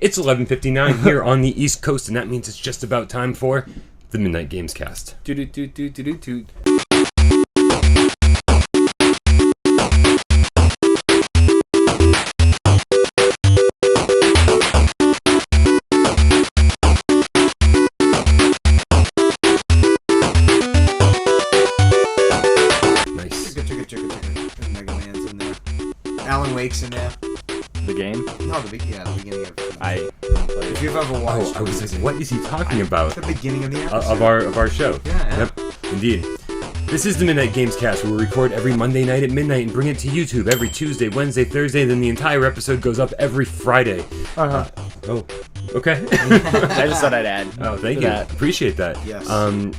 It's 11:59 here on the East Coast, and that means it's just about time for the Midnight Games Cast. Do-do-do-do-do-do. Nice. Mega Man's in there. Alan Wake's in there. The game? No, the beginning of it. If you've ever watched, I was like, what is he talking about? the beginning of the episode Of our show. Yeah. Yep, indeed. This is the Midnight Games Cast, where we record every Monday night at midnight and bring it to YouTube every Tuesday, Wednesday, Thursday, then the entire episode goes up every Friday. Oh, okay. I just thought I'd add. Oh, thank you. That. Appreciate that. Yes.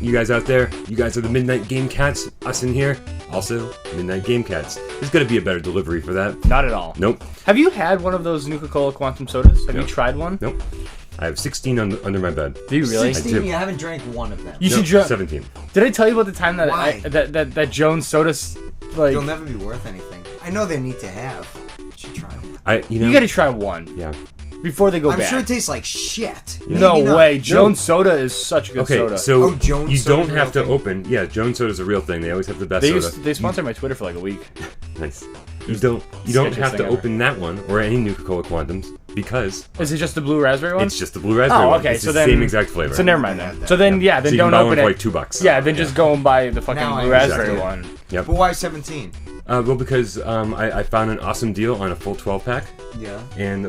You guys out there, you guys are the Midnight Game Cats. Us in here, also Midnight Game Cats. There's got to be a better delivery for that. Not at all. Nope. Have you had one of those Nuka-Cola Quantum Sodas? Have Nope. you tried one? Nope. I have 16 under my bed. Do you really? 16, you haven't drank one of them. You No, should drink. 17. Did I tell you about the time that Why? that Jones Soda, like, They'll never be worth anything. I know they need to have. You should try them. you gotta try one Yeah. before they go I'm bad. sure it tastes like shit. No Maybe not. way. Jones Soda is such a good Okay, soda. so Oh, Jones you Soda's don't a have to real thing? open. Yeah, Jones Soda's a real thing. They always have the best they soda. they sponsored my Twitter for like a week. Nice. You don't have thing to ever. open that one or any Nuka-Cola Quantums because Is it just the blue raspberry one? it's just the blue raspberry one. okay. It's So the then same exact flavor. So never mind Yeah, then. that- So then then so you don't can buy open one it. for like $2. Yeah, then just go and buy the fucking Now I blue raspberry understand. one. Yep. But why 17? Well, because I found an awesome deal on a full 12-pack, Yeah.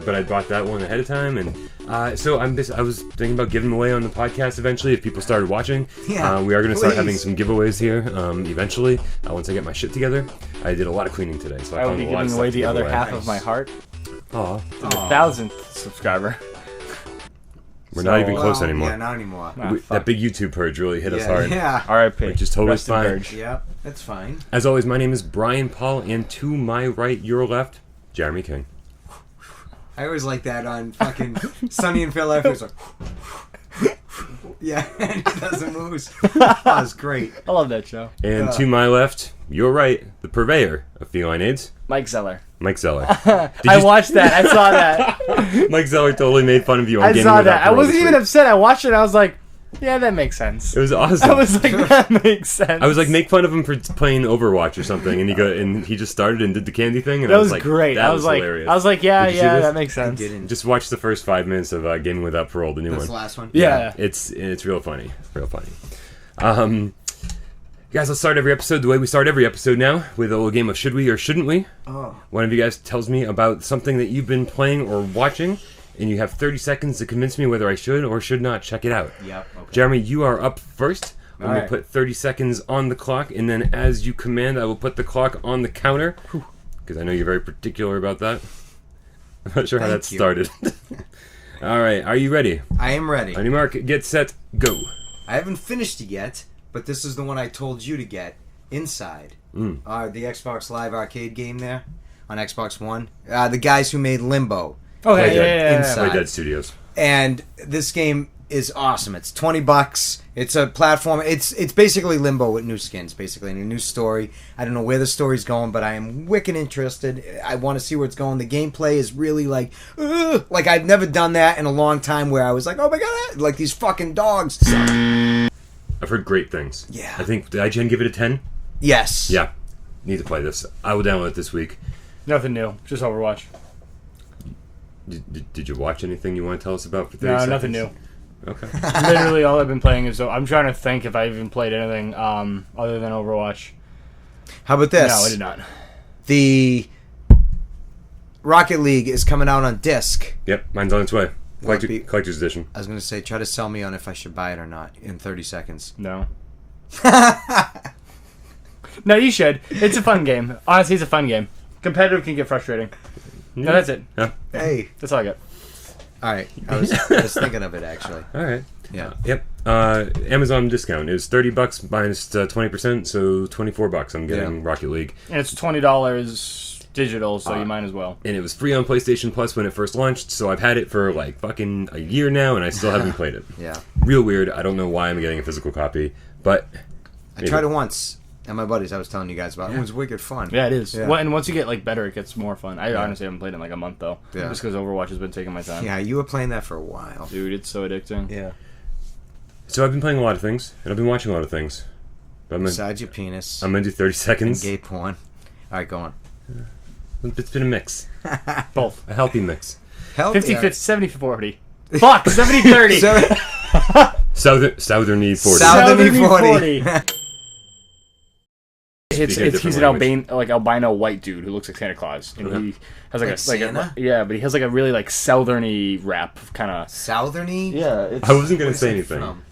but I bought that one ahead of time, and so I was thinking about giving them away on the podcast eventually if people started watching. Yeah, we are going to start please. having some giveaways here eventually once I get my shit together. I did a lot of cleaning today, so I will found be a lot of giving stuff away to the give other away. half of my heart Aw, to the 1,000th subscriber. we're not even close Well, anymore. Yeah, not anymore. Ah, fuck. That big YouTube purge really hit us Yeah, hard. yeah. R.I.P. Which is totally Rest in fine. purge. Yep, that's fine. As always, my name is Bryan Paul, and to my right, your left, Jeremy King. I always like that on fucking Sunny in Philadelphia. It's like, yeah, and he does a moose. That was great. I love that show. And to my left, your right, the purveyor of feline aids, Mike Zeller. Mike Zeller. I watched that. I saw that. Mike Zeller totally made fun of you on I Gaming saw Without that. I Parole wasn't this even week. upset. I watched it and I was like, yeah, that makes sense. It was awesome. I was like, that makes sense. I was like, make fun of him for playing Overwatch or something, and he just started and did the candy thing, and that I was was like, great. That I was like, hilarious. yeah, Did you see yeah, this? that makes I sense. didn't. Just watch the first 5 minutes of Gaming Without Parole, the new That's one. the last one. Yeah. It's real funny. Real funny. Guys, let's start every episode the way we start every episode now, with a little game of Should We or Shouldn't We? Oh. One of you guys tells me about something that you've been playing or watching, and you have 30 seconds to convince me whether I should or should not check it out. Yep. Okay. Jeremy, you are up first. I'm going to Alright. put 30 seconds on the clock, and then as you command, I will put the clock on the counter, because I know you're very particular about that. I'm not sure how that Thank you. started. Alright, are you ready? I am ready. On your mark, get set, go. I haven't finished it yet, but this is the one I told you to get. Inside. The Xbox Live Arcade game there on Xbox One. The guys who made Limbo. Oh, Play Dead. Inside. Play Dead Studios. And this game is awesome. It's $20. It's a platform. It's basically Limbo with new skins, basically, and a new story. I don't know where the story's going, but I am wicked interested. I want to see where it's going. The gameplay is really like I've never done that in a long time where I was like, oh my god, like these fucking dogs. I've heard great things. Yeah. I think, did IGN give it a 10? Yes. Yeah. Need to play this. I will download it this week. Nothing new. Just Overwatch. Did you watch anything you want to tell us about for 30 No, seconds? nothing new. Okay. Literally all I've been playing is... I'm trying to think if I even played anything other than Overwatch. How about this? No, I did not. The Rocket League is coming out on disc. Yep, mine's on its way. Will it be- Collector's edition. I was going to say, try to sell me on if I should buy it or not in 30 seconds. No. No, you should. It's a fun game. Honestly, it's a fun game. Competitive can get frustrating. No, that's it. Yeah. Hey. That's all I got. All right. I was thinking of it, actually. All right. Yeah. Yep. Amazon discount is $30 minus 20%, so $24. I'm getting Yeah. Rocket League, And it's $20 digital, so you might as well. and it was free on PlayStation Plus when it first launched. So I've had it for like fucking a year now, and I still haven't played it. Yeah. Real weird. I don't know why I'm getting a physical copy, but I tried it once. And my buddies, I was telling you guys about. It was wicked fun. Yeah, it is. Yeah. Well, and once you get like better, it gets more fun. I honestly haven't played in like a month though, Yeah. just because Overwatch has been taking my time. Yeah, you were playing that for a while. Dude, it's so addicting. Yeah. So I've been playing a lot of things, and I've been watching a lot of things. But Besides your penis I'm gonna do 30 and seconds. gay porn. All right, go on. It's been a mix, Both. a healthy mix. 50-50, 70-40. Fuck, 70-30. Southerny 40. Southerny 40. He's an albino white dude who looks like Santa Claus, and he has Like Santa? but he has like a really like southerny rap kind of. Southerny? Yeah, it's, I wasn't gonna Where's say that anything. from?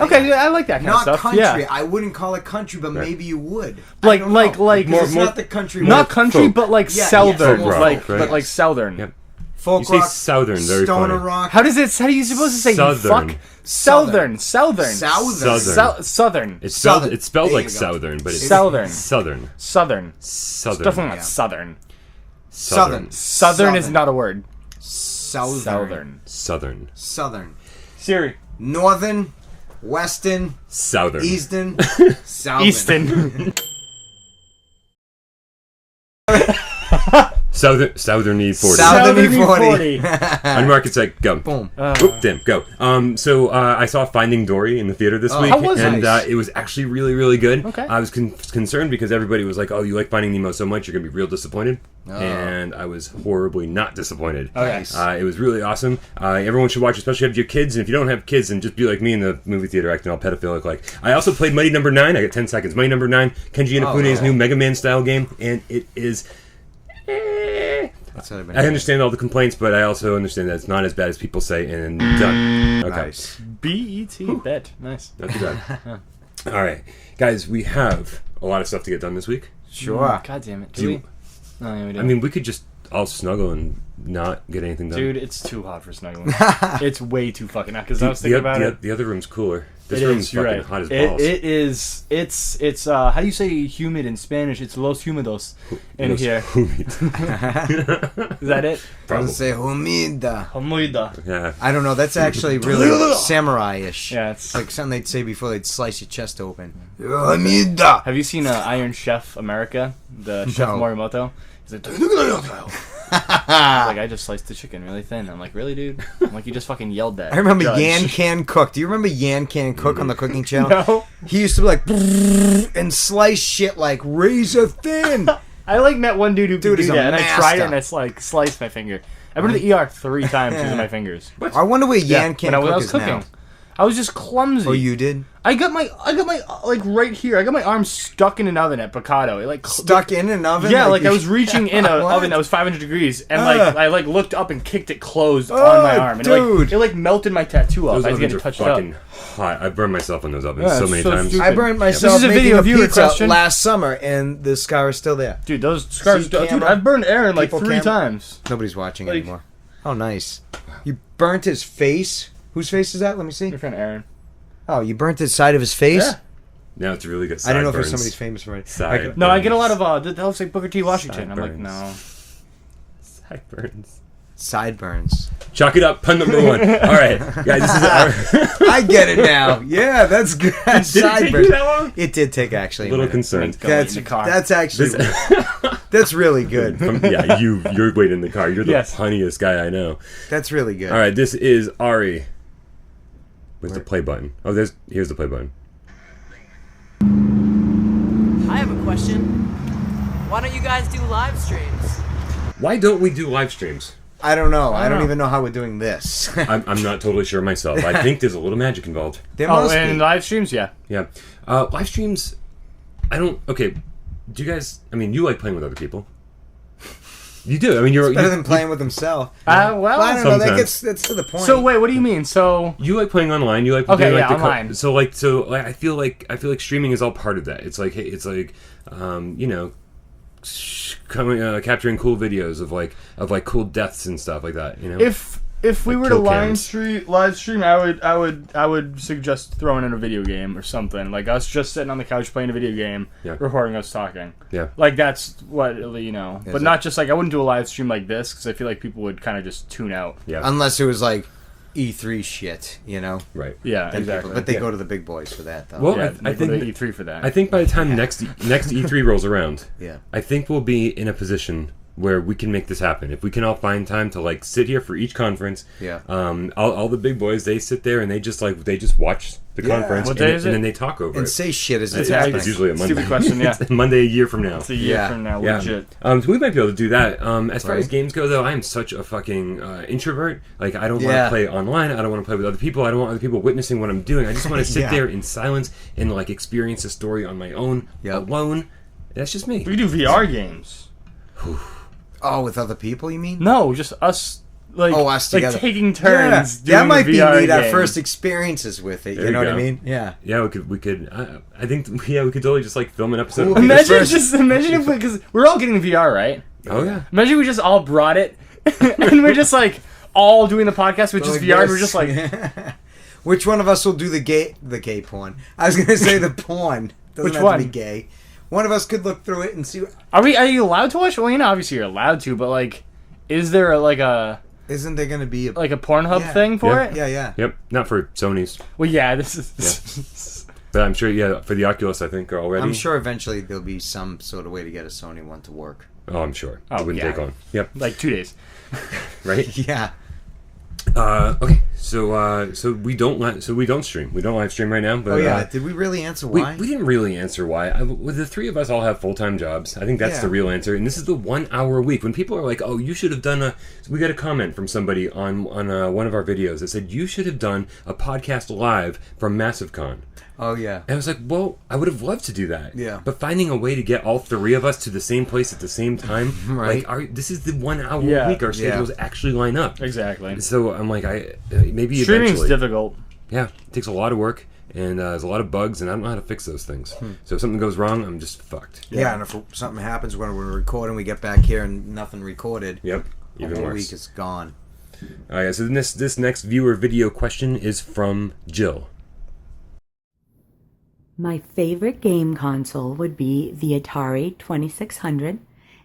okay. Yeah, I like that kind of Not stuff. country. Yeah, I wouldn't call it country, but maybe you would. like I don't know. like Because it's more- not the country. not country, folk. but like Yeah, southern, folk rock, like right? but like southern. Yep. folk You say rock, southern, very stoner funny. rock. How are you supposed to say? Southern. You fuck. Southern. Southern. Southern. It's spelled. Southern. It's spelled There like you go. southern, but it's Southern. Southern. Southern. Southern. Definitely not Yeah. southern. Southern. Southern is not a word. Southern. Southern. Southern. Southern. Siri. Northern. Western. Southern. Eastern. Southern. Easton. Southerny 40. Southerny Southerny 40. On market site, go. Boom. Whoop, damn, go. So I saw Finding Dory in the theater this week, How was it? and it was actually really, really good. Okay. I was concerned because everybody was like, "Oh, you like Finding Nemo so much, you're gonna be real disappointed," and I was horribly not disappointed. Okay. It was really awesome. Everyone should watch, especially if you have kids. And if you don't have kids, then just be like me in the movie theater, acting all pedophilic. Like I also played Mighty Number 9. I got 10 seconds. Mighty Number 9, Kenji Inafune's new Mega Man style game, and it is. That's what I've been I understand all the complaints, but I also understand that it's not as bad as people say, and done. Okay. Nice. B-E-T. Bet. Nice. Not too bad. All right. Guys, we have a lot of stuff to get done this week. Sure. God damn it. Do Do you- we? No, yeah, we do. I mean, we could just all snuggle and not get anything done. dude, it's too hot for snuggling. It's way too fucking hot. Because I was the, thinking about it. the other room's cooler. This It room's is, you're fucking right. hot as balls. It is. It's. How do you say humid in Spanish? It's los humidos in Los here. humidos. Is that it? Doesn't say humida. Humida. Yeah. I don't know. That's actually really samurai-ish. Yeah, it's. Like something they'd say before they'd slice your chest open. Humida. Have you seen Iron Chef America? The Chef No. Morimoto. He's like, I just sliced the chicken really thin. I'm like, really, dude? I'm like, you just fucking yelled that. I remember Judge. Yan Can Cook. Do you remember Yan Can Cook on the cooking channel? No. He used to be like and slice shit like razor thin. I like met one dude who could Dude do is a that, and I tried it, master. and it's like sliced my finger. I've been to the ER 3 times using my fingers. I wonder where Yan Can when I Cook was is cooking. now. I was just clumsy. Oh, you did? I got my like right here. I got my arm stuck in an oven at Picado. It like Stuck in an oven? Yeah, like I you- was reaching in an What? oven that was 500 degrees, and I looked up and kicked it closed on my arm, and dude. it like melted my tattoo off. Those I was ovens getting are touched fucking up. hot. I've burned myself in those ovens Yeah, so it's many so times. stupid. I burned myself This is a making video a viewer pizza question. last summer, and the scar is still there. Dude, those scars. See Dude, camera? I've burned Aaron like People 3 camera? times. Nobody's watching Like- anymore. Oh, nice. You burnt his face? Whose face is that? Let me see. Your friend Aaron. Oh, you burnt the side of his face? Yeah. Now it's really good. I don't know if Sideburns. somebody's famous for it. Side No, I get a lot of that looks like Booker T. Washington. I'm like, Sideburns. no. Sideburns. Sideburns. Chalk it up. Pun number 1. All right, guys. This is our I get it now. Yeah, that's good. Did it take you that long? It did take actually. A little a minute. concerned. Go in That's the car. that's actually that's really good. Yeah, you're waiting in the car. You're the Yes. punniest guy I know. That's really good. All right, this is Ari. Where's the play button? Oh, here's the play button. I have a question. Why don't you guys do live streams? Why don't we do live streams? I don't know. I don't know. even know how we're doing this. I'm not totally sure myself. I think there's a little magic involved. There Oh, must and be. live streams, yeah. Yeah. Live streams, I don't... Okay, do you guys... I mean, you like playing with other people. You do. I mean, you're... Better you, than playing with himself. Well, Well, I don't know. sometimes. That's to the point. so wait, what do you mean? So You like playing online. You like Okay, doing, like, yeah, the online. So I feel like streaming is all part of that. It's like you know, capturing cool videos of cool deaths and stuff like that. You know. if If we Like were to kill cams. live stream, I would suggest throwing in a video game or something. Like us just sitting on the couch playing a video game, Yeah. recording us talking. Yeah. Like that's what but it? not just like I wouldn't do a live stream like this because I feel like people would kind of just tune out. Yeah. Unless it was like E3 shit, you know. Right. Yeah, Then exactly. people- but they go to the big boys for that, though. Well, yeah, I I think think E3 for that. I think by the time next E3 rolls around, Yeah. I think we'll be in a position where we can make this happen. If we can all find time to like sit here for each conference, Yeah. all the big boys, they sit there and they just watch the Yeah. conference What and, day is and it? then they talk over And it. say shit as it's It's happening. usually a Monday. Stupid question, yeah. It's Monday a year from now. It's a year Yeah. from now, Yeah. legit. So we might be able to do that. As far as Right. games go, though, I am such a fucking introvert. Like, I don't want Yeah. to play online. I don't want to play with other people. I don't want other people witnessing what I'm doing. I just want to sit Yeah. there in silence and like experience the story on my own, Yep. alone. That's just me. We could do VR games. Oh, with other people, you mean? No, just us. Like, Oh, us together. like taking turns. Yeah, that doing might the be VR neat. Our game. first experiences with it. There You you know what I go. mean? Yeah. Yeah, we could. I think we could totally just like film an episode. Cool. of the Imagine first- imagine if because we're all getting VR, right? Oh yeah. Imagine we just all brought it, and we're just like all doing the podcast with just Like VR. And we're this. just like, Which one of us will do the gay porn? I was gonna say the porn. Doesn't Which have one? to be gay. One of us could look through it and see. are you allowed to watch? Well, obviously you're allowed to, but like, is there like a Isn't there gonna be a? Pornhub Yeah. thing for Yeah. it? Yeah. Yep. Not for Sony's, Well, yeah, this is. but I'm sure. Yeah, for the Oculus, I think are already. I'm sure eventually there'll be some sort of way to get a Sony one to work. Oh, I'm sure. Oh, it wouldn't yeah. take long. Yep. Like 2 days. Right. Yeah. Okay. So we don't stream. We don't live stream right now. But Oh yeah. Did we really answer why? we didn't really answer why. Well, the three of us all have full-time jobs. I think that's Yeah. the real answer. And this is the 1 hour a week. When people are like, "Oh, you should have done a," we got a comment from somebody on one of our videos that said you should have done a podcast live from MassiveCon. Oh yeah. And I was like, well, I would have loved to do that. Yeah. But finding a way to get all three of us to the same place at the same time, Right. like, this is the 1 hour Yeah. a week. Our Yeah. schedules actually line up. Exactly. So I'm like, maybe Streaming's eventually. difficult. Yeah, it takes a lot of work, and there's a lot of bugs, and I don't know how to fix those things. So if something goes wrong, I'm just fucked. Yeah, and if something happens when we're recording, we get back here and nothing recorded. Yep, The even whole worse. week is gone. All right, so this next viewer video question is from Jill. My favorite game console would be the Atari 2600,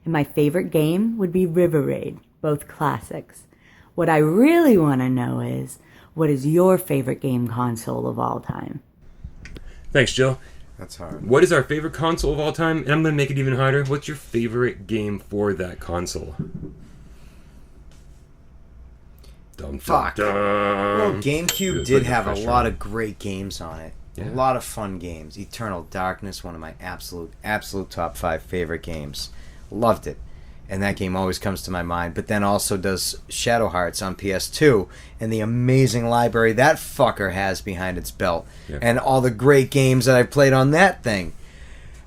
and my favorite game would be River Raid, both classics. What I really want to know is, what is your favorite game console of all time? Thanks, Jill. That's hard. What is our favorite console of all time? And I'm going to make it even harder. What's your favorite game for that console? Dum, Fuck. dum, Well, dum. GameCube It's did like a have a pressure. lot of great games on it. Yeah. A lot of fun games. Eternal Darkness, one of my absolute top 5 favorite games. Loved it. And that game always comes to my mind. But then also does Shadow Hearts on PS2 and the amazing library that fucker has behind its belt. Yeah. And all the great games that I played on that thing.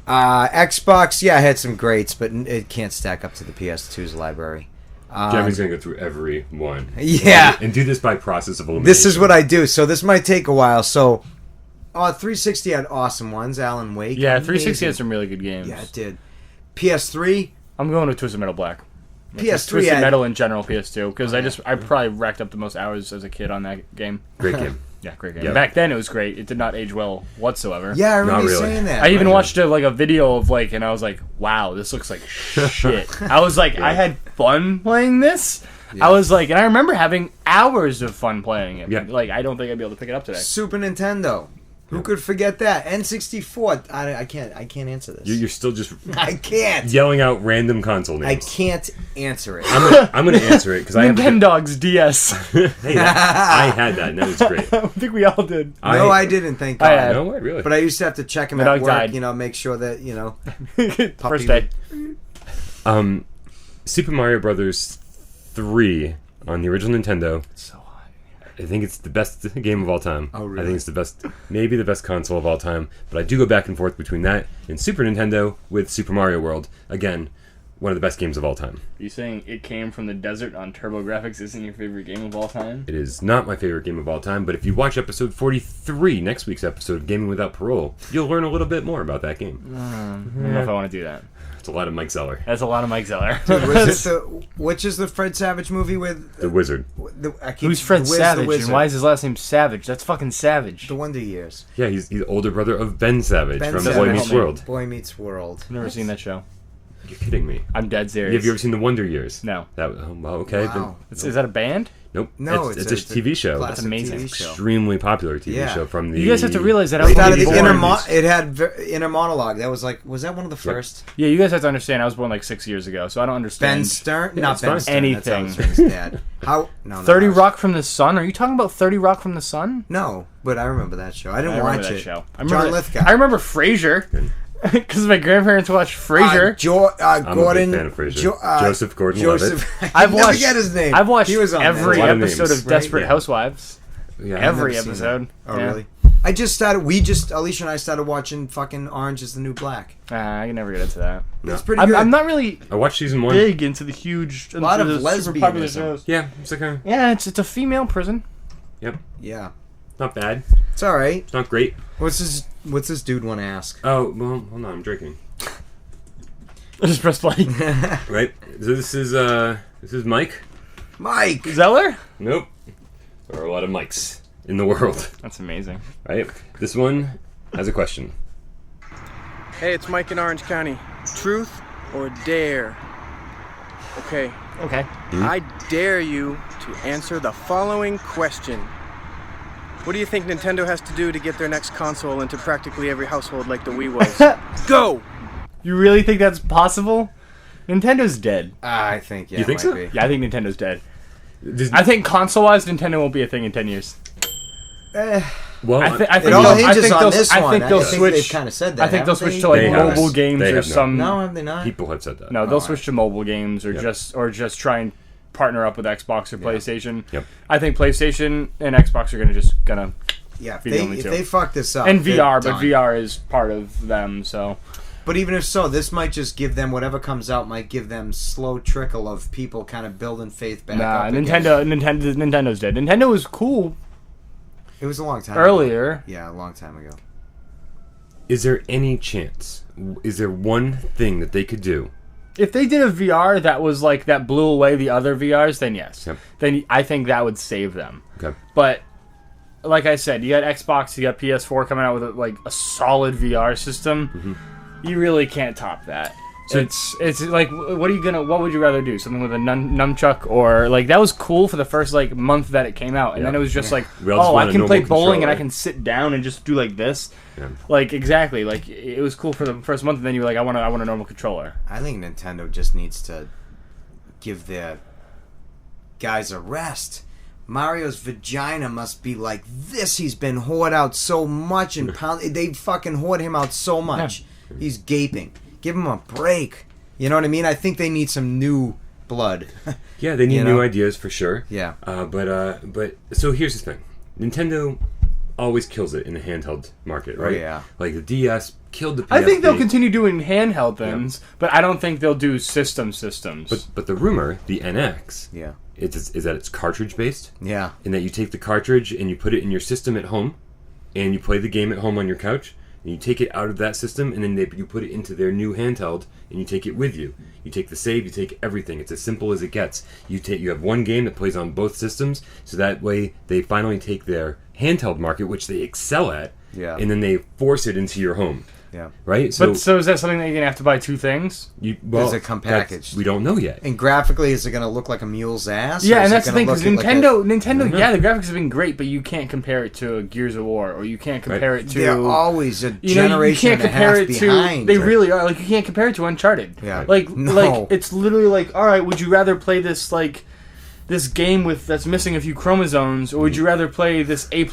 Xbox, yeah, I had some greats, but it can't stack up to the PS2's library. Jeremy's going to go through every one. Yeah. And do this by process of elimination. This is what I do, so this might take a while. So, 360 had awesome ones. Alan Wake. Yeah, 360 amazing. had some really good games. Yeah, it did. PS3. I'm going with Twisted Metal Black. PS3 Twisted had- Metal in general, PS2, because I probably racked up the most hours as a kid on that game. Great game. Yeah, great game. Yep. Back then it was great. It did not age well whatsoever. Yeah, I remember Not you really. saying that. I even Yeah. watched a video of and I was like, wow, this looks like shit. I was like, I had fun playing this. Yeah. I was like, and I remember having hours of fun playing it. Yeah. Like, I don't think I'd be able to pick it up today. Super Nintendo. Who could forget that? N64. I can't answer this. You're still just I can't. yelling out random console I names. can't answer it. I'm gonna answer it because I have. Nintendogs DS. Hey, I had that, and that was great. I think we all did. No, I didn't. Thank I God. had- No way, really. But I used to have to check him The at dog work. died. Make sure that First day. Super Mario Brothers 3 on the original Nintendo. So hot. I think it's the best game of all time. Oh, really? I think it's the best, maybe the best console of all time. But I do go back and forth between that and Super Nintendo with Super Mario World. Again, one of the best games of all time. Are you saying It Came from the Desert on TurboGrafx isn't your favorite game of all time? It is not my favorite game of all time, but if you watch episode 43, next week's episode of Gaming Without Parole, you'll learn a little bit more about that game. I don't know if I want to do that. It's a lot of Mike Zeller. That's a lot of Mike Zeller. Which is the Fred Savage movie with... The Wizard. Who's Fred Savage, and why is his last name Savage? That's fucking savage. The Wonder Years. Yeah, he's the older brother of Ben Savage from Savage. Boy Meets World. Boy Meets World. I've never seen that show. You're kidding me. I'm dead serious. Have you ever seen The Wonder Years? No. Well, okay. Wow. Is that a band? Nope. No, it's a TV show. classic That's amazing. TV show. Extremely popular TV show from the... You guys have to realize that I It was had born. it had inner monologue. That was like, was that one of the first? Yeah, you guys have to understand. I was born like 6 years ago, so I don't understand. Ben Stern? Yeah, Not it's Ben fine. Stern. Anything. That's Howard Stern's dad. How? No, 30 Howard- Rock from the Sun? Are you talking about 30 Rock from the Sun? No, but I remember that show. I didn't I watch remember that it. show. John Lithgow. I remember Frasier. Because my grandparents watched Frasier. I'm Gordon. a big fan of Frasier. Joseph Gordon-Levitt. Joseph. I've never watched. get his name. I've watched He was on every A lot of episode names, of Desperate right? Yeah. Housewives. Yeah, I've Every never seen episode. Oh, Yeah. really? Alicia and I started watching fucking Orange is the New Black. I can never get into that. It's pretty I'm, good. I'm not really I watched season 1. big into the huge. A lot of into the super popular lesbianism. shows. Yeah, it's like a... Yeah, it's a female prison. Yep. Yeah. Not bad. It's all right. It's not great. What's this dude want to ask? Oh, well, hold on. I'm drinking. Just press play. Right? So this is Mike. Mike! Zeller? Nope. There are a lot of Mikes in the world. That's amazing. Right? This one has a question. Hey, it's Mike in Orange County. Truth or dare? Okay, Okay. I dare you to answer the following question. What do you think Nintendo has to do to get their next console into practically every household like the Wii was? Go! You really think that's possible? Nintendo's dead. I think, yeah. You think it might so? be. Yeah, I think Nintendo's dead. This- I think console-wise, Nintendo won't be a thing in 10 years. well, I think It all they'll- hinges on they'll- this I one. think they'll they've switch. kind of said that. I think they'll haven't switch they? to like They have. mobile games They or have not. some. No, have they not? people have said that. No, they'll Oh, switch to mobile games or Yep. just try and partner up with Xbox or PlayStation. Yep. I think PlayStation and Xbox are gonna Yeah, if be the they, only if two. they fuck this up. and they're VR, but done. VR is part of them. So But even if so, this might just give them whatever comes out. Might give them slow trickle of people kind of building faith back nah, up. again. Nintendo's dead. Nintendo was cool It was a long time earlier. ago. Yeah, a long time ago. Is there any chance? Is there one thing that they could do? If they did a VR that was like that blew away the other VRs, then yes. Yep. Then I think that would save them. Okay. But like I said, you got Xbox, you got PS4 coming out with a solid VR system. Mm-hmm. You really can't top that. So- it's like, what would you rather do? Something with a nunchuck, or like that was cool for the first like month that it came out, and then it was just like, We all just oh, want I a can play normal bowling and I controller. can sit down and just do like this. Yeah. Like exactly, like it was cool for the first month, and then you were like, I want a normal controller. I think Nintendo just needs to give their guys a rest. Mario's vagina must be like this. He's been hoard out so much and they fucking hoard him out so much. He's gaping. Give him a break. You know what I mean? I think they need some new blood. Yeah, they need You new know? ideas for sure. Yeah. But so here's the thing. Nintendo always kills it in the handheld market, right? yeah. Like the DS killed the PSP. I think they'll continue doing handheld things, but I don't think they'll do systems. But the rumor, the NX, Yeah. is that it's cartridge based, Yeah. and that you take the cartridge and you put it in your system at home, and you play the game at home on your couch, and you take it out of that system, and then you put it into their new handheld, and you take it with you. You take the save, you take everything. It's as simple as it gets. You have one game that plays on both systems, so that way they finally take their handheld market, which they excel at, Yeah. and then they force it into your home. Yeah. Right? But so is that something that you're gonna have to buy two things? Does it come packaged? We don't know yet. And graphically, is it going to look like a mule's ass? Yeah, or is and it that's the gonna thing, because look like Nintendo, yeah, the graphics have been great, but you can't compare it to Gears of War, or you can't compare it to. They're always a You know, generation you can't and a compare half it behind. to. They really are. Like you can't compare it to Uncharted. Yeah. Like No. like it's literally like, all right, would you rather play this game that's missing a few chromosomes, or would you rather play this A+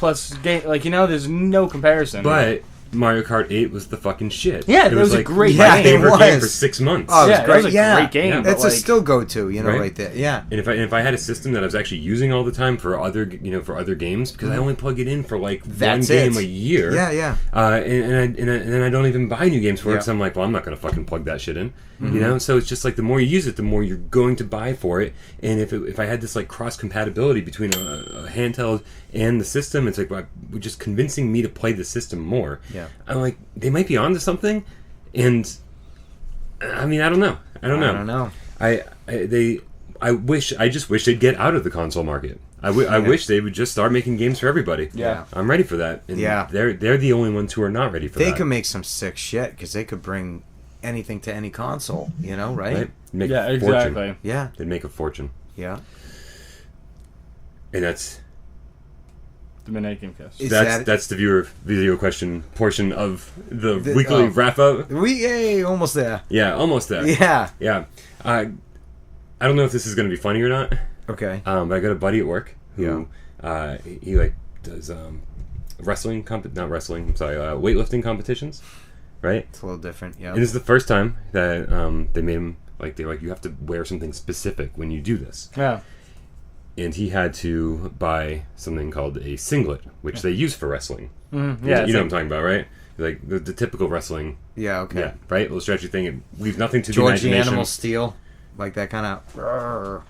game? Like there's no comparison. But Mario Kart 8 was the fucking shit. Yeah, it was a great my game. favorite It game was. for 6 months. Oh, it was Yeah, great. it was a great game. Yeah. but, It's a still go-to, Right? right there. Yeah. And if I had a system that I was actually using all the time for other games, because I only plug it in for like That's one game it. a year. Yeah, yeah. And then I don't even buy new games for it Yeah. because I'm like, well, I'm not gonna fucking plug that shit in. You know, so it's just like the more you use it, the more you're going to buy for it. And if I had this like cross compatibility between a handheld and the system, it's like just convincing me to play the system more. Yeah. I'm like, they might be onto something, and I mean, I don't know. I don't know. I just wish they'd get out of the console market. I wish they would just start making games for everybody. Yeah. I'm ready for that. And Yeah. they're the only ones who are not ready for They that. could make some sick shit because they could bring anything to any console, right? Right? Make Yeah, a fortune. exactly. Yeah, They'd make a fortune. yeah. And that's The Midnight Game Cast. Is that's the viewer video question portion of the The- weekly oh. wrap up. Yay, almost there. Yeah, almost there. Yeah. Yeah. I don't know if this is going to be funny or not. Okay. But I got a buddy at work who he like does weightlifting competitions, right? It's a little different. Yeah. And this is the first time that they made him they're like, you have to wear something specific when you do this. Yeah. And he had to buy something called a singlet, which they use for wrestling. Mm-hmm. Yeah. You know what I'm talking about, right? Like the typical wrestling. Yeah. Okay. Yeah, right? Little stretchy thing. It leaves nothing to the Georgie imagination. Animal Steel, like that kind of.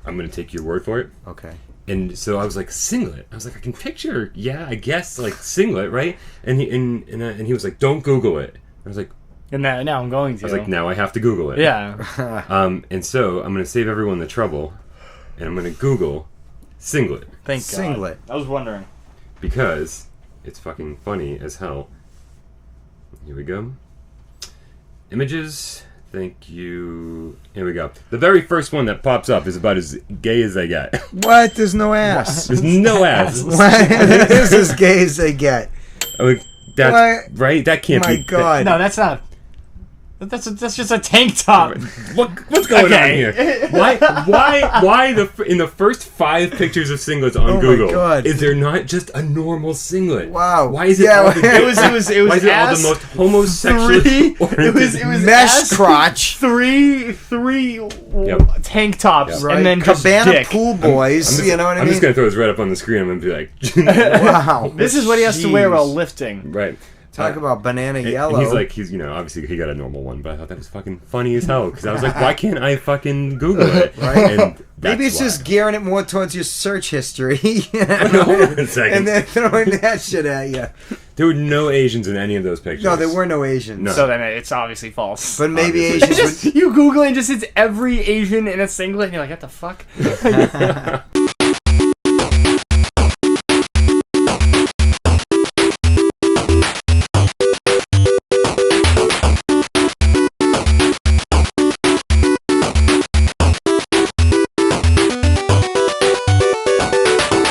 I'm going to take your word for it. Okay. And so I was like, singlet. I was like, I can picture, I guess, like singlet, right? And he was like, don't Google it. I was like, And now I'm going to. I was like, now I have to Google it. Yeah. And so I'm going to save everyone the trouble, and I'm going to Google singlet Thank Singlet. God. I was wondering. because it's fucking funny as hell. Here we go. Images. Thank you. Here we go. The very first one that pops up is about as gay as they get. What? There's no ass. There's no ass. What? This is as gay as they get. Like, that's What? right. That can't My be. God. No, that's not. That's just a tank top. What's going on Okay. here? Why in the first 5 pictures of singlets on Oh my Google God. is there not just a normal singlet? Wow. Why is it Yeah, all the it was why is it all ass the most homosexually three- oriented? it was Mesh ass, crotch. three tank tops, Yep. Right. and then just Cabana dick. pool boys. You know what I I'm mean? just gonna throw this right up on the screen. I'm gonna be like, Wow. This is what he has to wear Jeez. while lifting. right. Talk about banana And yellow. he's obviously he got a normal one, but I thought that was fucking funny as hell because I was like, why can't I fucking Google it? Right. And Maybe it's that's just why. gearing it more towards your search history. Hold on a second. And then throwing that shit at you. There were no Asians in any of those pictures. No, there were no Asians. No. So then it's obviously false. But maybe Obviously. Asians would... You Google it and just it's every Asian in a singlet, and you're like, what the fuck?